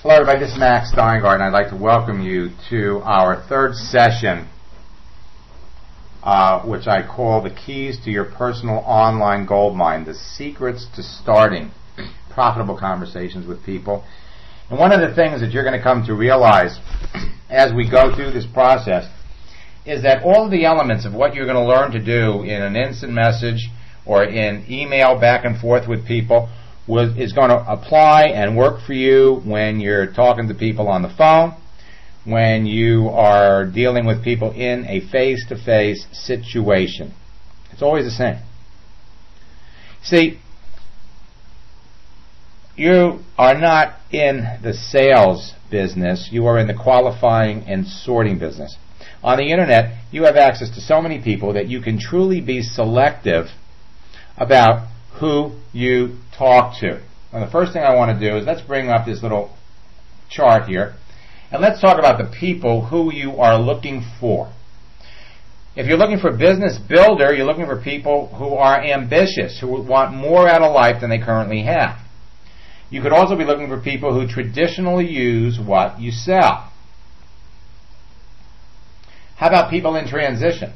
Hello everybody, this is Max Steingart, and I'd like to welcome you to our third session, which I call The Keys to Your Personal Online Gold Mine, the secrets to starting profitable conversations with people. And one of the things that you're going to come to realize as we go through this process is that all of the elements of what you're going to learn to do in an instant message or in email back and forth with people is going to apply and work for you when you're talking to people on the phone, when you are dealing with people in a face-to-face situation. It's always the same. See, you are not in the sales business, you are in the qualifying and sorting business. On the internet, you have access to so many people that you can truly be selective about who you talk to. And the first thing I want to do is let's bring up this little chart here, and let's talk about the people who you are looking for. If you're looking for a business builder, you're looking for people who are ambitious, who want more out of life than they currently have. You could also be looking for people who traditionally use what you sell. How about people in transition?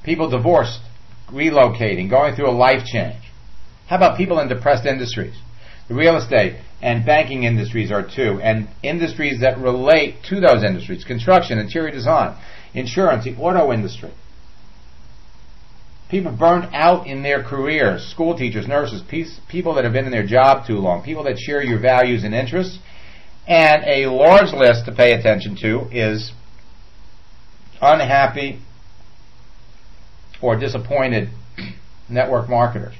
People divorced, relocating, going through a life change. How about people in depressed industries? The real estate and banking industries are two, and industries that relate to those industries: construction, interior design, insurance, the auto industry. People burned out in their careers, school teachers, nurses, people that have been in their job too long, people that share your values and interests. And a large list to pay attention to is unhappy or disappointed network marketers.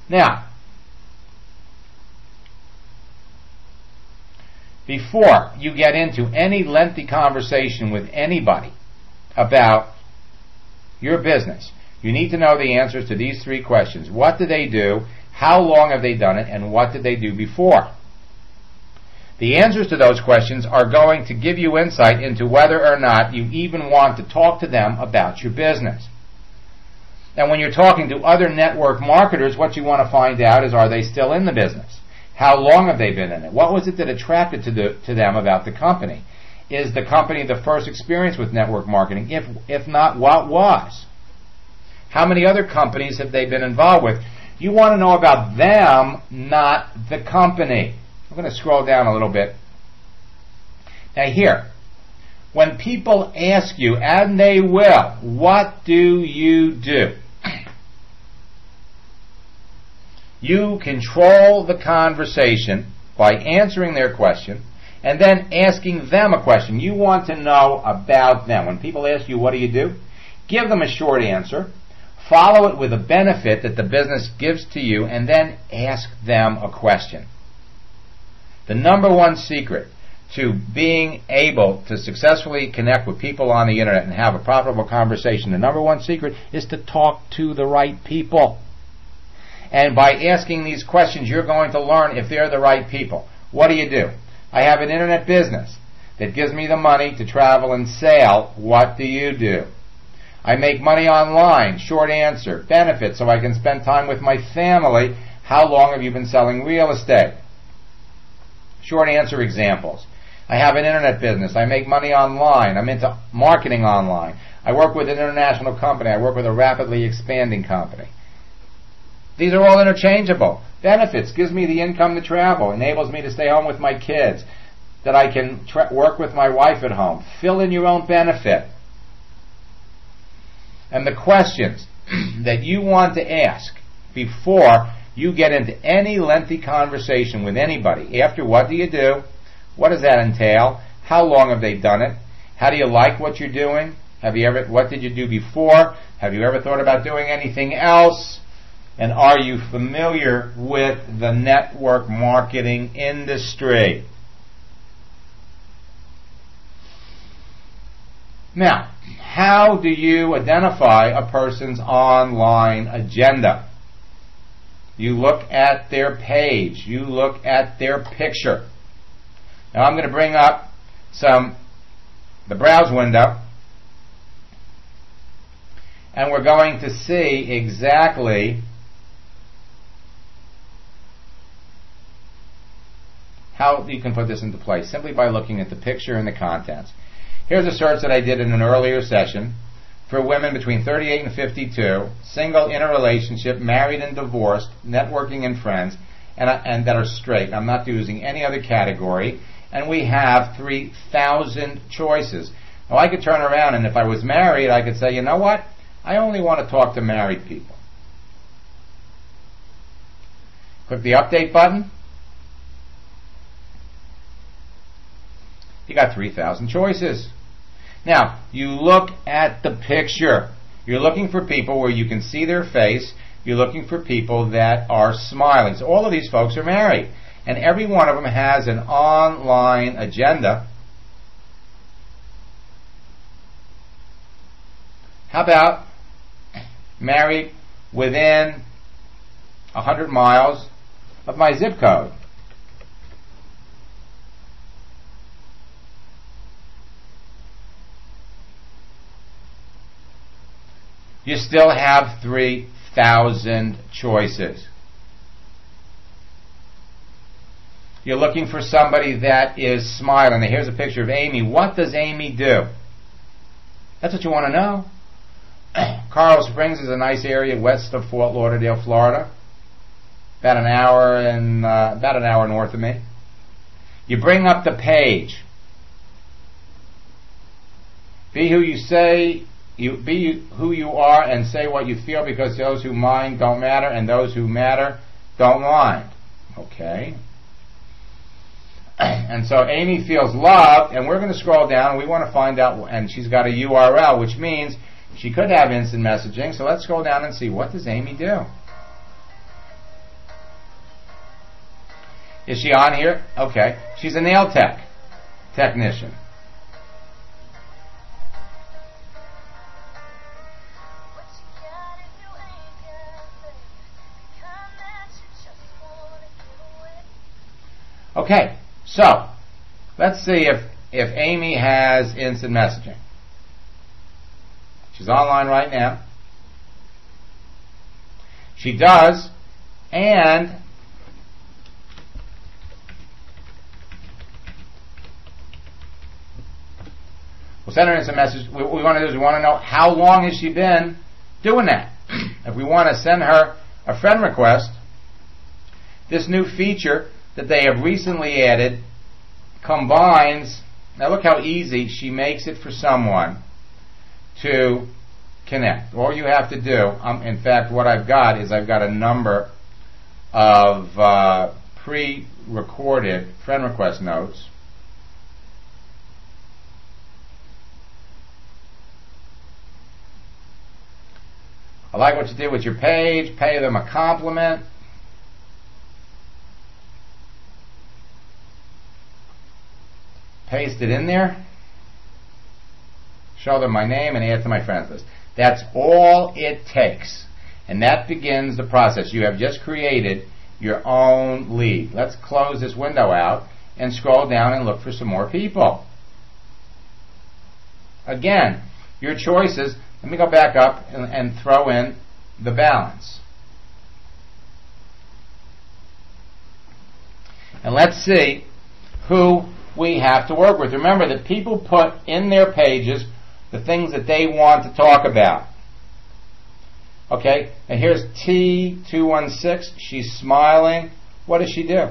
Now, before you get into any lengthy conversation with anybody about your business, you need to know the answers to these three questions. What do they do? How long have they done it? And what did they do before? The answers to those questions are going to give you insight into whether or not you even want to talk to them about your business. And when you're talking to other network marketers, what you want to find out is, are they still in the business? How long have they been in it? What was it that attracted to them about the company? Is the company the first experience with network marketing? If not, what was? How many other companies have they been involved with? You want to know about them, not the company. I'm going to scroll down a little bit. Now here, when people ask you, and they will, what do? You control the conversation by answering their question and then asking them a question. You want to know about them. When people ask you, what do you do? Give them a short answer. Follow it with a benefit that the business gives to you, and then ask them a question. The number one secret to being able to successfully connect with people on the internet and have a profitable conversation, the number one secret is to talk to the right people. And by asking these questions, you're going to learn if they're the right people. What do? I have an internet business that gives me the money to travel and sail. What do? I make money online. Short answer. Benefits, so I can spend time with my family. How long have you been selling real estate? Short answer examples. I have an internet business. I make money online. I'm into marketing online. I work with an international company. I work with a rapidly expanding company. These are all interchangeable. Benefits, gives me the income to travel, enables me to stay home with my kids, that I can work with my wife at home. Fill in your own benefit. And the questions that you want to ask before you get into any lengthy conversation with anybody. After, what do you do? What does that entail? How long have they done it? How do you like what you're doing? What did you do before? Have you ever thought about doing anything else? And are you familiar with the network marketing industry? Now, how do you identify a person's online agenda? You look at their page. You look at their picture. Now I'm going to bring up the browse window, and we're going to see exactly how you can put this into place simply by looking at the picture and the contents. Here's a search that I did in an earlier session for women between 38 and 52, single, in a relationship, married and divorced, networking and friends, and that are straight. I'm not using any other category. And we have 3,000 choices. Now I could turn around and if I was married, I could say, you know what? I only want to talk to married people. Click the update button. You got 3,000 choices. Now, you look at the picture. You're looking for people where you can see their face. You're looking for people that are smiling. So all of these folks are married. And every one of them has an online agenda. How about married within 100 miles of my zip code? You still have 3,000 choices. You're looking for somebody that is smiling. Now here's a picture of Amy. What does Amy do? That's what you want to know. Coral Springs is a nice area west of Fort Lauderdale, Florida. About an hour north of me. You bring up the page. Be who you say. Be who you are and say what you feel, because those who mind don't matter and those who matter don't mind. Okay? And so Amy feels loved, and we're going to scroll down, and we want to find out, and she's got a URL, which means she could have instant messaging. So let's scroll down and see, what does Amy do? Is she on here? Okay. She's a nail technician. Okay, so let's see if Amy has instant messaging. She's online right now. She does, and we'll send her instant message. What we want to do is we want to know how long has she been doing that. If we want to send her a friend request, this new feature that they have recently added combines, now look how easy she makes it for someone to connect. All you have to do, in fact what I've got is I've got a number of pre-recorded friend request notes. I like what you did with your page. Pay them a compliment. Paste it in there. Show them my name and add to my friends list. That's all it takes. And that begins the process. You have just created your own lead. Let's close this window out and scroll down and look for some more people. Again, your choices. Let me go back up and throw in the balance. And let's see who we have to work with. Remember that people put in their pages the things that they want to talk about. Okay, and here's T216. She's smiling. What does she do?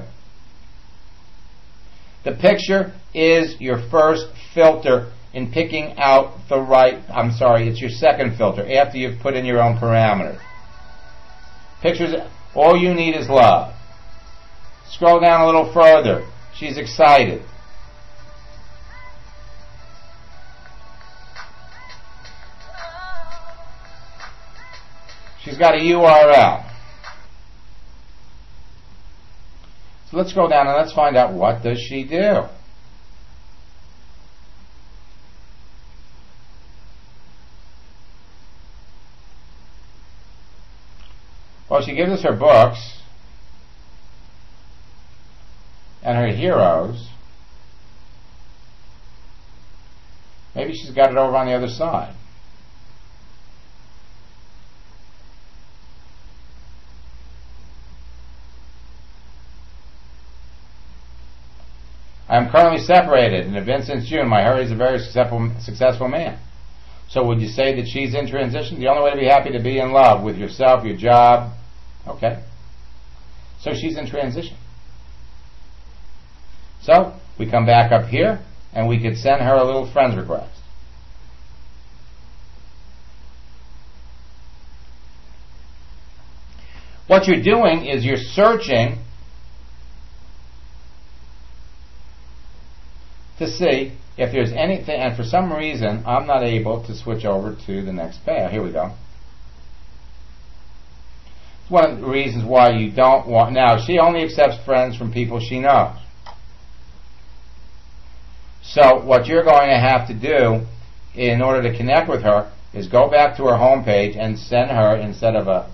The picture is your first filter in picking out the right, it's your second filter after you've put in your own parameters. Pictures, all you need is love. Scroll down a little further. She's excited. She's got a URL. So let's go down and let's find out, what does she do? Well, she gives us her books and her heroes. Maybe she's got it over on the other side. I am currently separated and have been since June. My husband is a very successful man. So would you say that she's in transition? The only way to be happy to be in love with yourself, your job. Okay. So she's in transition. So we come back up here and we could send her a little friends request. What you're doing is you're searching to see if there's anything, and for some reason I'm not able to switch over to the next page. Here we go. It's one of the reasons why you don't want, now she only accepts friends from people she knows. So what you're going to have to do in order to connect with her is go back to her home page and send her, instead of a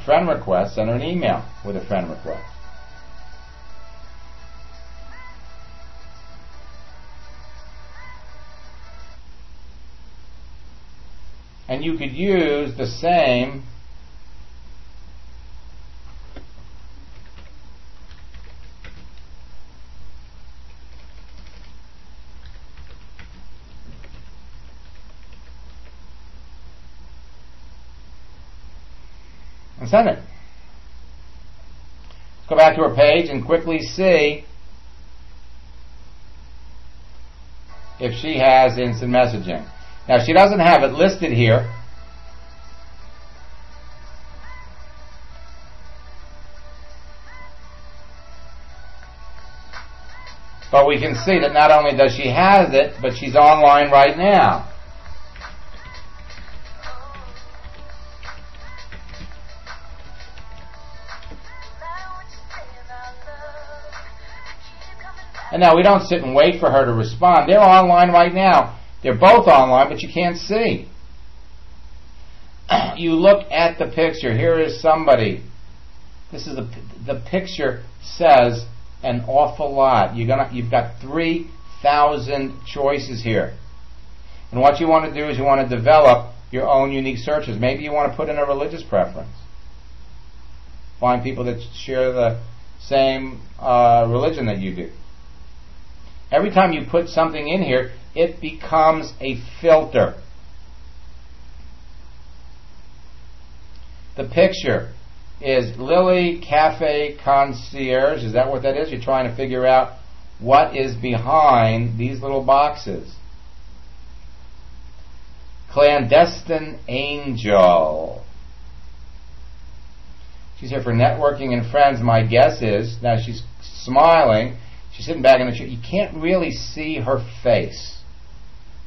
friend request, send her an email with a friend request. And you could use the same and send it. Let's go back to her page and quickly see if she has instant messaging. Now she doesn't have it listed here. But we can see that not only does she have it, but she's online right now. And now we don't sit and wait for her to respond. They're online right now. They're both online, but you can't see. You look at the picture. Here is somebody. This is the picture says an awful lot. You've got 3,000 choices here. And what you want to do is you want to develop your own unique searches. Maybe you want to put in a religious preference. Find people that share the same religion that you do. Every time you put something in here, it becomes a filter. The picture is Lily Cafe Concierge. Is that what that is? You're trying to figure out what is behind these little boxes. Clandestine Angel. She's here for networking and friends. My guess is, now she's smiling. She's sitting back in the chair. You can't really see her face.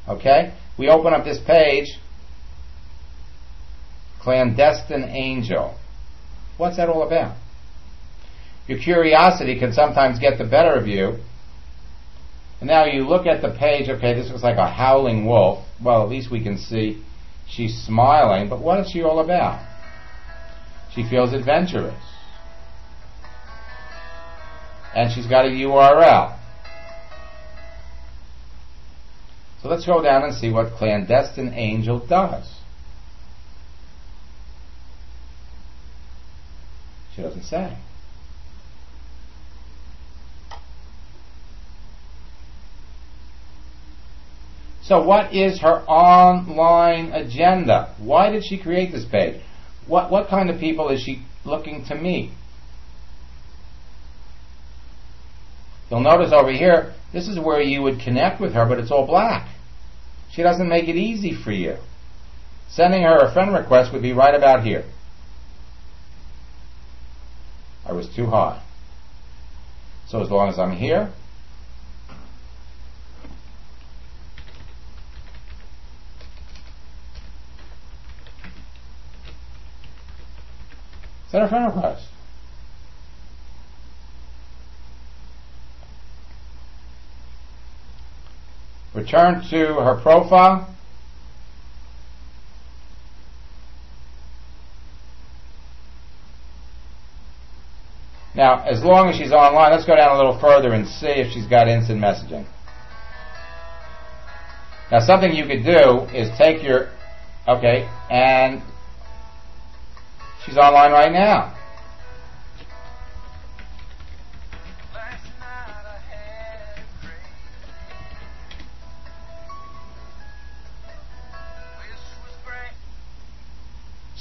Okay? We open up this page. Clandestine Angel. What's that all about? Your curiosity can sometimes get the better of you. And now you look at the page. Okay, this looks like a howling wolf. Well, at least we can see she's smiling. But what is she all about? She feels adventurous. And she's got a URL. So let's go down and see what Clandestine Angel does. She doesn't say. So what is her online agenda? Why did she create this page? What kind of people is she looking to meet? You'll notice over here, this is where you would connect with her, but it's all black. She doesn't make it easy for you. Sending her a friend request would be right about here. I was too high. So as long as I'm here, send her a friend request. Return to her profile. Now, as long as she's online, let's go down a little further and see if she's got instant messaging. Now, something you could do is take your, okay, and she's online right now.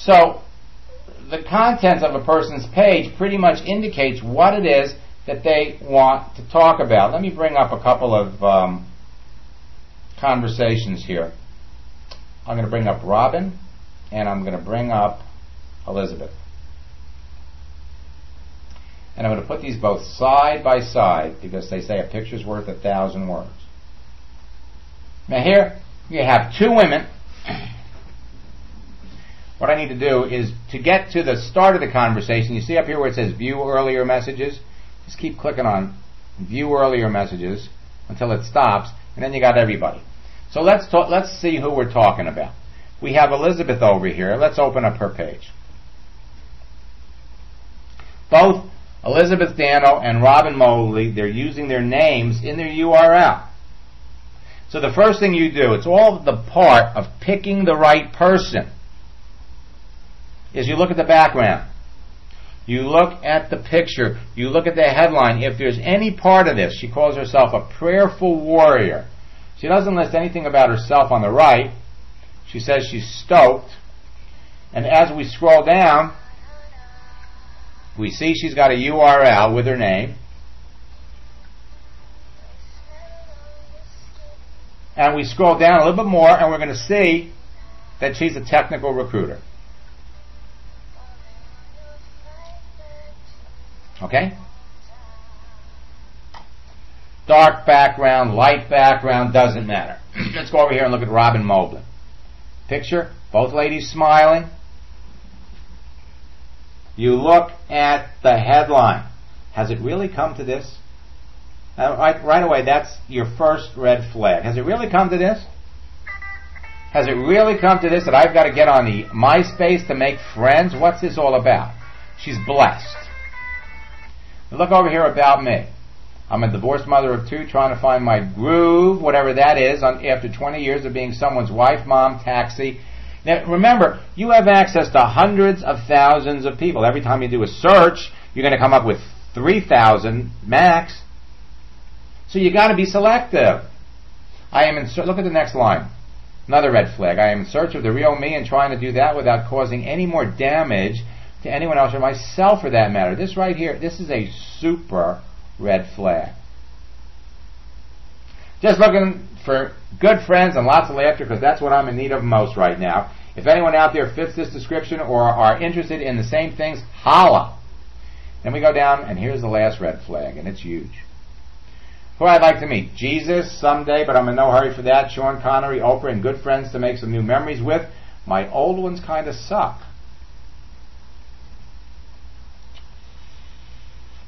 So the contents of a person's page pretty much indicates what it is that they want to talk about. Let me bring up a couple of conversations here. I'm going to bring up Robin, and I'm going to bring up Elizabeth. And I'm going to put these both side by side because they say a picture's worth 1,000 words. Now here you have two women. What I need to do is to get to the start of the conversation. You see up here where it says view earlier messages? Just keep clicking on view earlier messages until it stops, and then you got everybody. So let's see who we're talking about. We have Elizabeth over here. Let's open up her page. Both Elizabeth Dano and Robin Mobley, they're using their names in their URL. So the first thing you do, it's all the part of picking the right person, is you look at the background. You look at the picture. You look at the headline. If there's any part of this, she calls herself a prayerful warrior. She doesn't list anything about herself on the right. She says she's stoked. And as we scroll down, we see she's got a URL with her name. And we scroll down a little bit more, and we're going to see that she's a technical recruiter. Okay? Dark background, light background, doesn't matter. Let's go over here and look at Robin Mobley. Picture, both ladies smiling. You look at the headline. Has it really come to this? Right away, that's your first red flag. Has it really come to this? Has it really come to this that I've got to get on the MySpace to make friends? What's this all about? She's blessed. Look over here about me. I'm a divorced mother of two trying to find my groove, whatever that is, after 20 years of being someone's wife, mom, taxi. Now, remember, you have access to hundreds of thousands of people. Every time you do a search, you're going to come up with 3,000 max. So you got to be selective. Look at the next line. Another red flag. I am in search of the real me and trying to do that without causing any more damage to anyone else or myself for that matter. This right here, this is a super red flag. Just looking for good friends and lots of laughter because that's what I'm in need of most right now. If anyone out there fits this description or are interested in the same things, holla. Then we go down, and here's the last red flag, and it's huge. Who I'd like to meet? Jesus someday, but I'm in no hurry for that. Sean Connery, Oprah, and good friends to make some new memories with. My old ones kind of suck.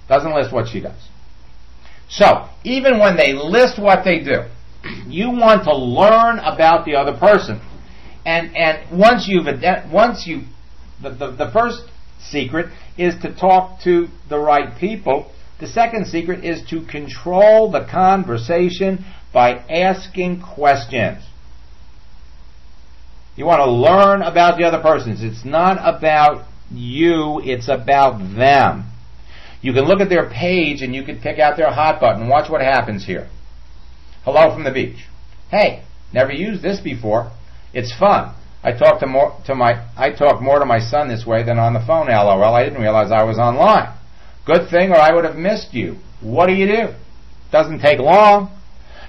Doesn't list what she does. So, even when they list what they do, you want to learn about the other person. And the first secret is to talk to the right people. The second secret is to control the conversation by asking questions. You want to learn about the other person. It's not about you, it's about them. You can look at their page and you can pick out their hot button. Watch what happens here. Hello from the beach. Hey, never used this before. It's fun. I talk more to my son this way than on the phone. LOL. I didn't realize I was online. Good thing, or I would have missed you. What do? Doesn't take long.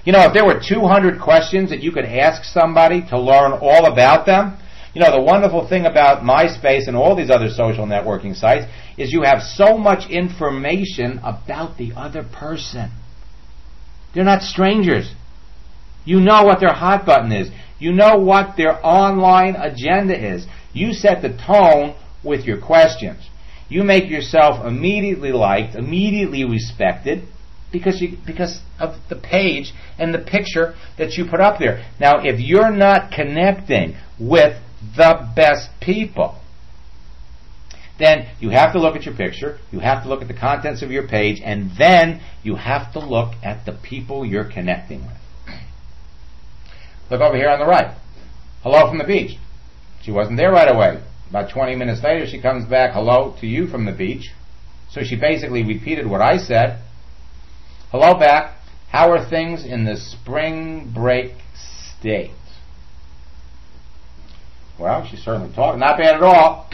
You know, if there were 200 questions that you could ask somebody to learn all about them, you know, the wonderful thing about MySpace and all these other social networking sites is you have so much information about the other person. They're not strangers. You know what their hot button is. You know what their online agenda is. You set the tone with your questions. You make yourself immediately liked, immediately respected, because of the page and the picture that you put up there. Now, if you're not connecting with the best people, then you have to look at your picture, you have to look at the contents of your page, and then you have to look at the people you're connecting with. Look over here on the right. Hello from the beach. She wasn't there right away. About 20 minutes later, she comes back, hello to you from the beach. So she basically repeated what I said. Hello back. How are things in the spring break state? Well, she's certainly talking. Not bad at all.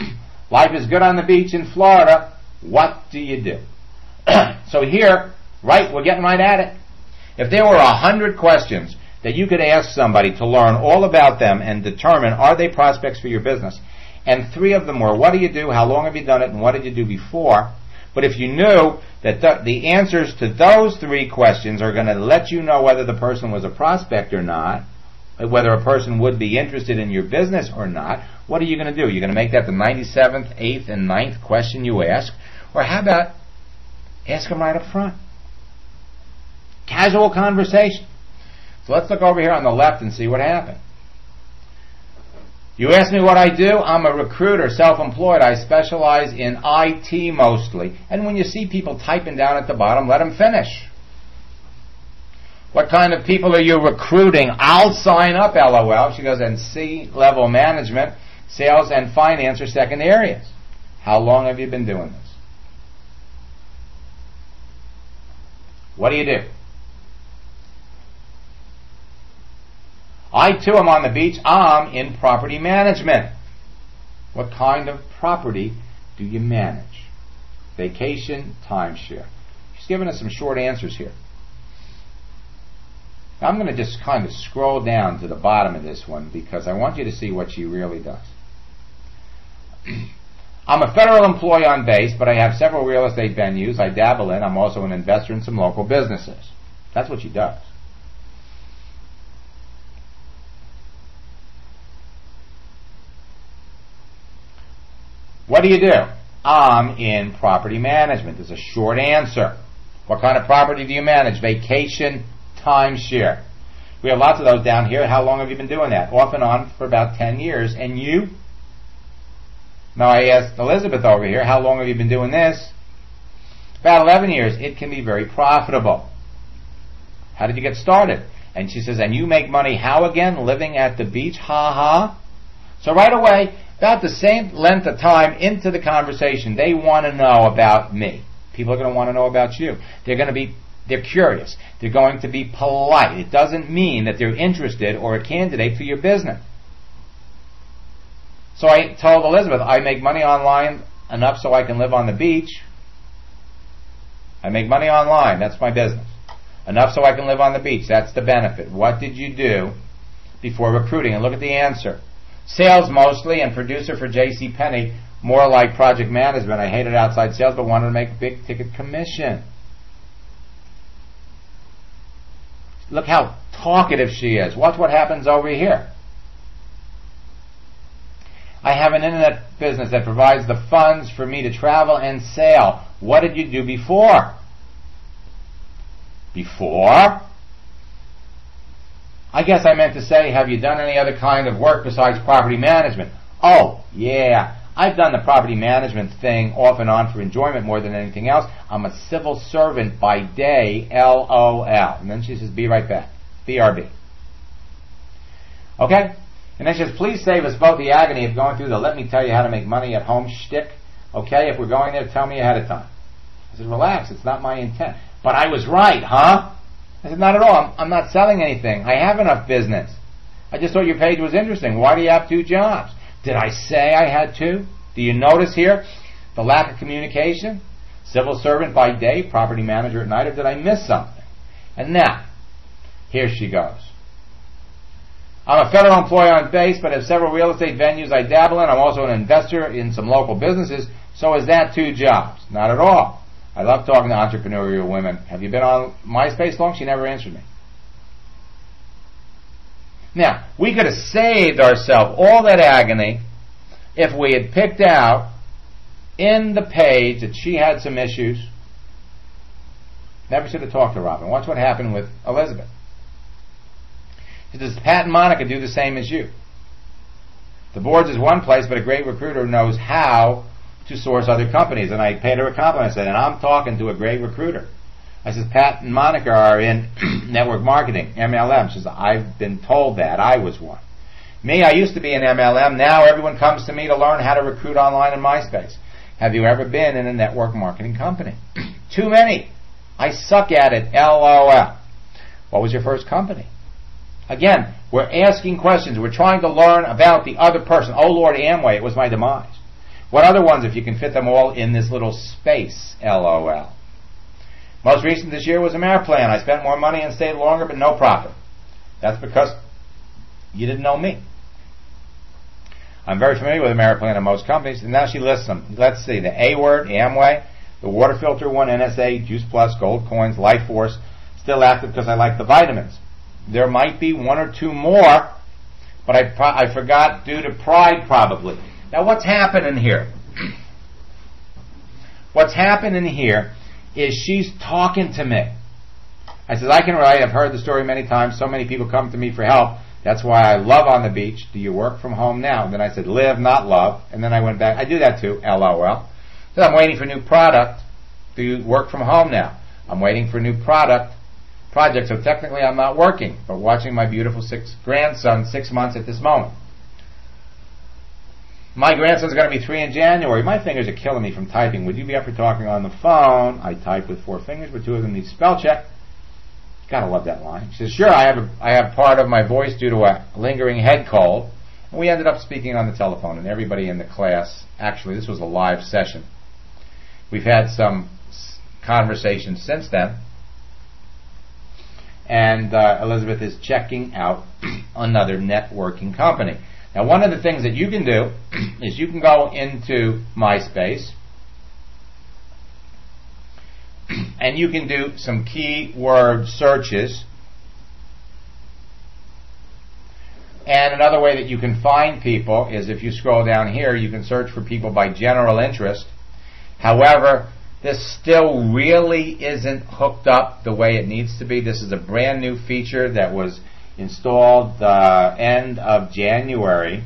Life is good on the beach in Florida. What do you do? So here, right, we're getting right at it. If there were 100 questions that you could ask somebody to learn all about them and determine are they prospects for your business, and 3 of them were what do you do, how long have you done it, and what did you do before, but if you knew that the answers to those 3 questions are going to let you know whether the person was a prospect or not, whether a person would be interested in your business or not, what are you going to do? You're going to make that the 97th, 8th, and 9th question you ask? Or how about ask them right up front? Casual conversation. So let's look over here on the left and see what happened. You ask me what I do. I'm a recruiter, self-employed. I specialize in IT mostly. And when you see people typing down at the bottom, let them finish. What kind of people are you recruiting? I'll sign up, LOL. She goes, and C-level management, sales, and finance are second areas. How long have you been doing this? What do you do? I too am on the beach. I'm in property management. What kind of property do you manage? Vacation, timeshare. She's giving us some short answers here. Now I'm going to just kind of scroll down to the bottom of this one because I want you to see what she really does. I'm a federal employee on base, but I have several real estate venues I dabble in. I'm also an investor in some local businesses. That's what she does. What do you do? I'm in property management. There's a short answer. What kind of property do you manage? Vacation, timeshare. We have lots of those down here. How long have you been doing that? Off and on for about 10 years. And you? Now I asked Elizabeth over here, how long have you been doing this? About 11 years. It can be very profitable. How did you get started? And she says, and you make money how again? Living at the beach? Ha ha. So right away, about the same length of time into the conversation, they want to know about me. People are going to want to know about you. They're curious. They're going to be polite. It doesn't mean that they're interested or a candidate for your business. So I told Elizabeth, I make money online enough so I can live on the beach. I make money online. That's my business. Enough so I can live on the beach. That's the benefit. What did you do before recruiting? And look at the answer. Sales mostly, and producer for JCPenney, more like project management. I hated outside sales but wanted to make a big ticket commission. Look how talkative she is. Watch what happens over here. I have an internet business that provides the funds for me to travel and sail. What did you do before? Before? I guess I meant to say, have you done any other kind of work besides property management? Oh, yeah. I've done the property management thing off and on for enjoyment more than anything else. I'm a civil servant by day, LOL. And then she says, be right back. BRB. Okay? And then she says, please save us both the agony of going through the let me tell you how to make money at home shtick. Okay? If we're going there, tell me ahead of time. I said, relax. It's not my intent. But I was right, huh? I said, not at all. I'm not selling anything. I have enough business. I just thought your page was interesting. Why do you have 2 jobs? Did I say I had 2? Do you notice here the lack of communication? Civil servant by day, property manager at night, or did I miss something? And now, here she goes. I'm a federal employee on base, but have several real estate venues I dabble in. I'm also an investor in some local businesses. So is that 2 jobs? Not at all. I love talking to entrepreneurial women. Have you been on MySpace long? She never answered me. Now, we could have saved ourselves all that agony if we had picked out in the page that she had some issues. Never should have talked to Robin. Watch what happened with Elizabeth. She says, Pat and Monica do the same as you. The boards is one place, but a great recruiter knows how to source other companies. And I paid her a compliment. I said, and I'm talking to a great recruiter. I said, Pat and Monica are in network marketing, MLM. She says, I've been told that. I was one. Me, I used to be in MLM. Now everyone comes to me to learn how to recruit online in MySpace. Have you ever been in a network marketing company? Too many. I suck at it. LOL. What was your first company? Again, we're asking questions. We're trying to learn about the other person. Oh, Lord Amway, it was my demise. What other ones, if you can fit them all in this little space, LOL? Most recent this year was Ameriplan. I spent more money and stayed longer, but no profit. That's because you didn't know me. I'm very familiar with Ameriplan and most companies, and now she lists them. Let's see, the A word, Amway, the water filter one, NSA, Juice Plus, Gold Coins, Life Force, still active because I like the vitamins. There might be one or two more, but I forgot due to pride probably. Now what's happening here? What's happening here is she's talking to me. I said, I can write. I've heard the story many times. So many people come to me for help. That's why I love on the beach. Do you work from home now? And then I said, live, not love. And then I went back. I do that too, LOL. So I'm waiting for new product. Do you work from home now? I'm waiting for new project. So technically I'm not working, but watching my beautiful grandson, 6 months at this moment. My grandson's going to be 3 in January. My fingers are killing me from typing. Would you be up for talking on the phone? I type with 4 fingers, but 2 of them need spell check. Gotta love that line. She says, sure, I have part of my voice due to a lingering head cold. And we ended up speaking on the telephone, and everybody in the class, actually this was a live session. We've had some conversations since then. And Elizabeth is checking out another networking company. Now, one of the things that you can do is you can go into MySpace and you can do some keyword searches. And another way that you can find people is if you scroll down here, you can search for people by general interest. However, this still really isn't hooked up the way it needs to be. This is a brand new feature that was installed end of January.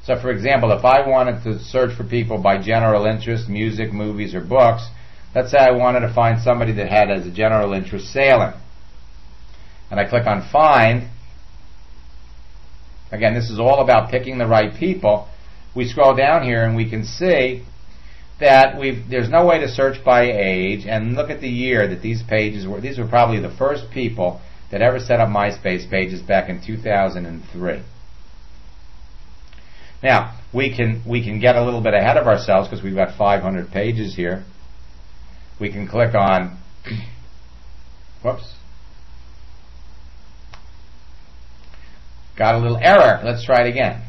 So for example, if I wanted to search for people by general interest, music, movies, or books, let's say I wanted to find somebody that had as a general interest sailing. And I click on find. Again, this is all about picking the right people. We scroll down here and we can see that there's no way to search by age, and look at the year that these pages were. These were probably the first people that ever set up MySpace pages back in 2003. Now, we can get a little bit ahead of ourselves because we've got 500 pages here. We can click on, whoops, got a little error. Let's try it again.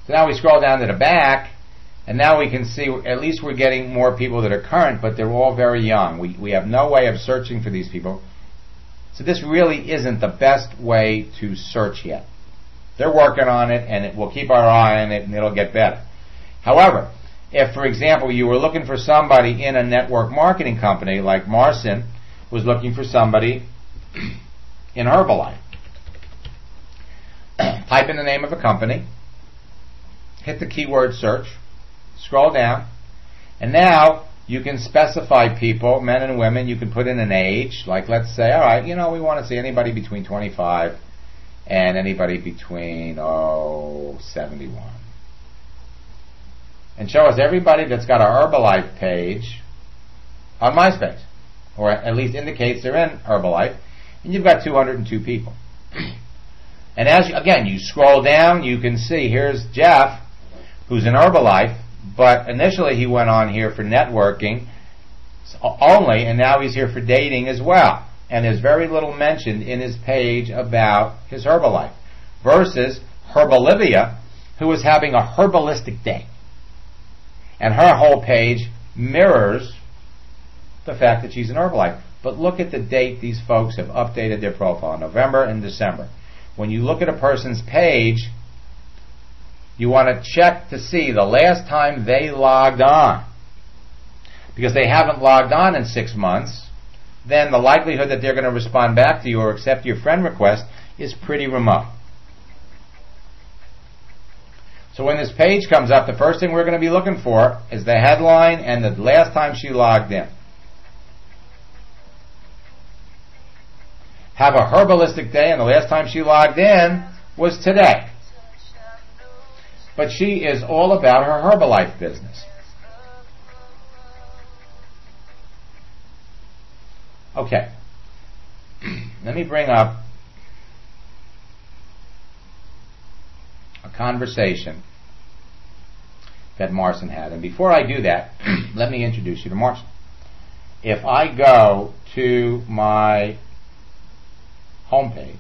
So now we scroll down to the back, and now we can see at least we're getting more people that are current, but they're all very young. We have no way of searching for these people. So this really isn't the best way to search yet. They're working on it, and we'll keep our eye on it, and it'll get better. However, if, for example, you were looking for somebody in a network marketing company, like Marcin was looking for somebody in Herbalife, type in the name of a company, hit the keyword search, scroll down, and now you can specify people, men and women. You can put in an age, like let's say, all right, we want to see anybody between 25 and anybody between 71. And show us everybody that's got a Herbalife page on MySpace, or at least indicates they're in Herbalife, and you've got 202 people. And as you scroll down, you can see here's Jeff, who's in Herbalife, but initially he went on here for networking only, and now he's here for dating as well. And there's very little mentioned in his page about his Herbalife, versus Herbalivia, who is having a herbalistic day. And her whole page mirrors the fact that she's in Herbalife. But look at the date these folks have updated their profile, November and December. When you look at a person's page, you want to check to see the last time they logged on. Because they haven't logged on in 6 months, then the likelihood that they're going to respond back to you or accept your friend request is pretty remote. So when this page comes up, the first thing we're going to be looking for is the headline and the last time she logged in. Have a herbalistic day, and the last time she logged in was today. But she is all about her Herbalife business. Okay. let me bring up a conversation that Marcin had. And before I do that, let me introduce you to Marcin. If I go to my homepage,